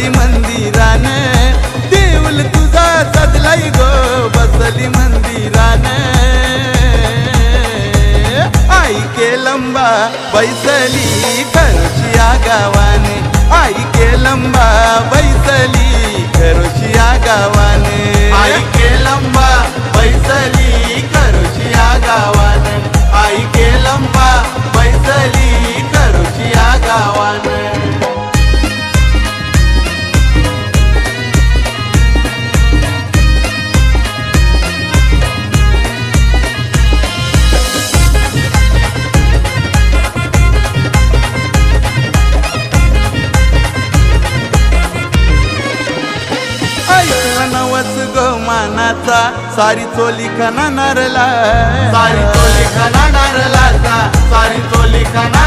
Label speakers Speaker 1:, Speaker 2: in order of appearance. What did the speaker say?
Speaker 1: बसली मंदिरान, देऊल तुझा सजलाई गो बसली मंदिरान। आई केलंबा बैसली खरोशिया गावाने, आई केलंबा बैसली खरोशिया गावाने, आई केलंबा बैसली खरोशिया गावाने, आई केलंबा बैसली खरोशिया गावाने। नवस गो मानाचा सारी चोली खना नारला, सारी चोली खना नारला, सारी चोली खना